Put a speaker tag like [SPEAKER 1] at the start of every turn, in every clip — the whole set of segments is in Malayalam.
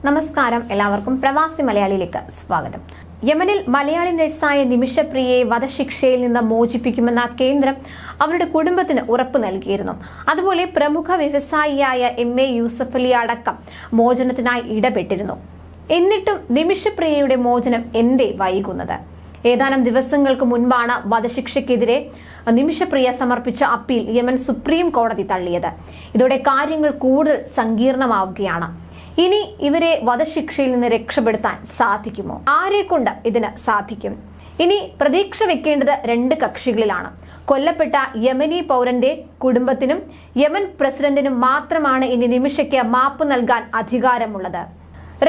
[SPEAKER 1] നമസ്കാരം, എല്ലാവർക്കും പ്രവാസി മലയാളിയിലേക്ക് സ്വാഗതം. യമനിൽ മലയാളി നഴ്സായ നിമിഷപ്രിയയെ വധശിക്ഷയിൽ നിന്ന് മോചിപ്പിക്കുമെന്ന കേന്ദ്രം അവരുടെ കുടുംബത്തിന് ഉറപ്പ് നൽകിയിരുന്നു. അതുപോലെ പ്രമുഖ വ്യവസായിയായ MA യൂസഫലി അടക്കം മോചനത്തിനായി ഇടപെട്ടിരുന്നു. എന്നിട്ടും നിമിഷപ്രിയയുടെ മോചനം എന്തേ വൈകുന്നത്? ഏതാനും ദിവസങ്ങൾക്ക് മുൻപാണ് വധശിക്ഷയ്ക്കെതിരെ നിമിഷപ്രിയ സമർപ്പിച്ച അപ്പീൽ യമൻ സുപ്രീം കോടതി തള്ളിയത്. ഇതോടെ കാര്യങ്ങൾ കൂടുതൽ സങ്കീർണമാവുകയാണ്. ഇനി ഇവരെ വധശിക്ഷയിൽ നിന്ന് രക്ഷപ്പെടുത്താൻ സാധിക്കുമോ? ആരെ കൊണ്ട് ഇതിന് സാധിക്കും? ഇനി പ്രതീക്ഷ വെക്കേണ്ടത് രണ്ട് കക്ഷികളിലാണ്. കൊല്ലപ്പെട്ട യമനി പൗരന്റെ കുടുംബത്തിനും യമൻ പ്രസിഡന്റിനും മാത്രമാണ് ഇനി നിമിഷയ്ക്ക് മാപ്പ് നൽകാൻ അധികാരമുള്ളത്.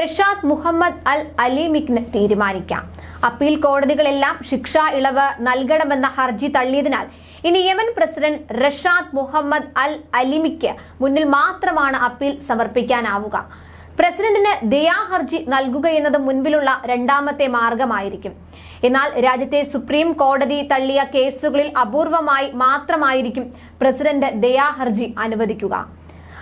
[SPEAKER 1] റഷാദ് മുഹമ്മദ് അൽ അലിമിക്കിന് തീരുമാനിക്കാം. അപ്പീൽ കോടതികളെല്ലാം ശിക്ഷാ ഇളവ് നൽകണമെന്ന ഹർജി തള്ളിയതിനാൽ ഇനി യമൻ പ്രസിഡന്റ് റഷാദ് മുഹമ്മദ് അൽ അലിമിക്ക് മുന്നിൽ മാത്രമാണ് അപ്പീൽ സമർപ്പിക്കാനാവുക. പ്രസിഡന്റിന് ദയാ ഹർജി നൽകുക എന്നത് മുൻപിലുള്ള രണ്ടാമത്തെ മാർഗമായിരിക്കും. എന്നാൽ രാജ്യത്തെ സുപ്രീം കോടതി തള്ളിയ കേസുകളിൽ അപൂർവമായി മാത്രമായിരിക്കും പ്രസിഡന്റ് ദയാ ഹർജി അനുവദിക്കുക.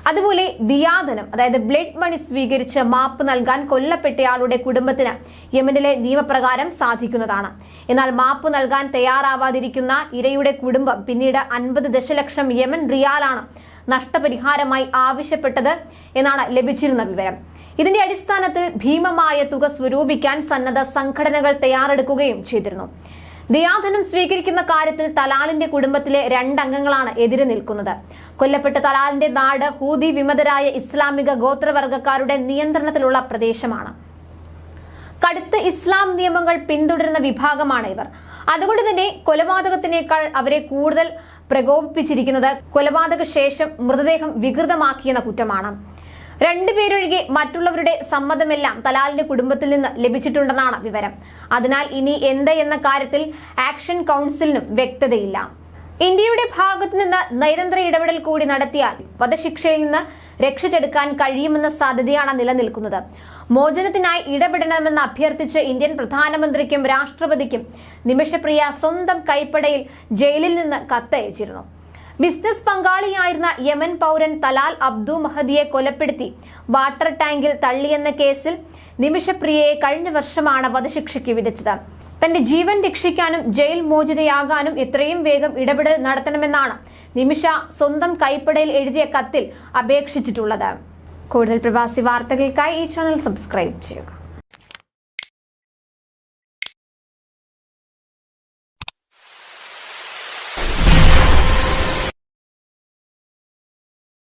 [SPEAKER 1] അതുപോലെ ദിയാധനം, അതായത് ബ്ലഡ് മണി സ്വീകരിച്ച് മാപ്പ് നൽകാൻ കൊല്ലപ്പെട്ടയാളുടെ കുടുംബത്തിന് യമനിലെ നിയമപ്രകാരം സാധിക്കുന്നതാണ്. എന്നാൽ മാപ്പ് നൽകാൻ തയ്യാറാവാതിരിക്കുന്ന ഇരയുടെ കുടുംബം പിന്നീട് 50 ദശലക്ഷം യമൻ റിയാലാണ് നഷ്ടപരിഹാരമായി ആവശ്യപ്പെട്ടത് എന്നാണ് ലഭിച്ചിരുന്ന വിവരം. ഇതിന്റെ അടിസ്ഥാനത്തിൽ ഭീമമായ തുക സ്വരൂപിക്കാൻ സന്നദ്ധ സംഘടനകൾ തയ്യാറെടുക്കുകയും ചെയ്തിരുന്നു. ദിയാധനം സ്വീകരിക്കുന്ന കാര്യത്തിൽ തലാലിന്റെ കുടുംബത്തിലെ 2 അംഗങ്ങളാണ് എതിര് നിൽക്കുന്നത്. കൊല്ലപ്പെട്ട തലാലിന്റെ നാട് ഹൂതി വിമതരായ ഇസ്ലാമിക ഗോത്രവർഗക്കാരുടെ നിയന്ത്രണത്തിലുള്ള പ്രദേശമാണ്. കടുത്ത ഇസ്ലാം നിയമങ്ങൾ പിന്തുടരുന്ന വിഭാഗമാണ് ഇവർ. അതുകൊണ്ട് തന്നെ കൊലപാതകത്തിനേക്കാൾ അവരെ കൂടുതൽ പ്രകോപിപ്പിച്ചിരിക്കുന്നത് കൊലപാതക ശേഷം മൃതദേഹം വികൃതമാക്കിയെന്ന കുറ്റമാണ്. 2 പേരൊഴികെ മറ്റുള്ളവരുടെ സമ്മതമെല്ലാം തലാലിന്റെ കുടുംബത്തിൽ നിന്ന് ലഭിച്ചിട്ടുണ്ടെന്നാണ് വിവരം. അതിനാൽ ഇനി എന്ത് എന്ന കാര്യത്തിൽ ആക്ഷൻ കൗൺസിലിനും വ്യക്തതയില്ല. ഇന്ത്യയുടെ ഭാഗത്തു നിന്ന് നയതന്ത്ര ഇടപെടൽ കൂടി നടത്തിയാൽ വധശിക്ഷയിൽ നിന്ന് രക്ഷിച്ചെടുക്കാൻ കഴിയുമെന്ന സാധ്യതയാണ് നിലനിൽക്കുന്നത്. മോചനത്തിനായി ഇടപെടണമെന്ന് അഭ്യർത്ഥിച്ച് ഇന്ത്യൻ പ്രധാനമന്ത്രിക്കും രാഷ്ട്രപതിക്കും നിമിഷപ്രിയ സ്വന്തം കൈപ്പടയിൽ ജയിലിൽ നിന്ന് കത്തയച്ചിരുന്നു. ബിസിനസ് പങ്കാളിയായിരുന്ന യമൻ പൗരൻ തലാൽ അബ്ദു മഹദിയെ കൊലപ്പെടുത്തി വാട്ടർ ടാങ്കിൽ തള്ളിയെന്ന കേസിൽ നിമിഷപ്രിയയെ കഴിഞ്ഞ വർഷമാണ് വധശിക്ഷയ്ക്ക് വിധിച്ചത്. തന്റെ ജീവൻ രക്ഷിക്കാനും ജയിൽ മോചിതയാകാനും എത്രയും വേഗം ഇടപെടൽ നടത്തണമെന്നാണ് നിമിഷ സ്വന്തം കൈപ്പടയിൽ എഴുതിയ കത്തിൽ അപേക്ഷിച്ചിട്ടുള്ളത്. കൂടുതൽ പ്രവാസി വാർത്തകൾക്കായി ഈ ചാനൽ സബ്സ്ക്രൈബ് ചെയ്യുക.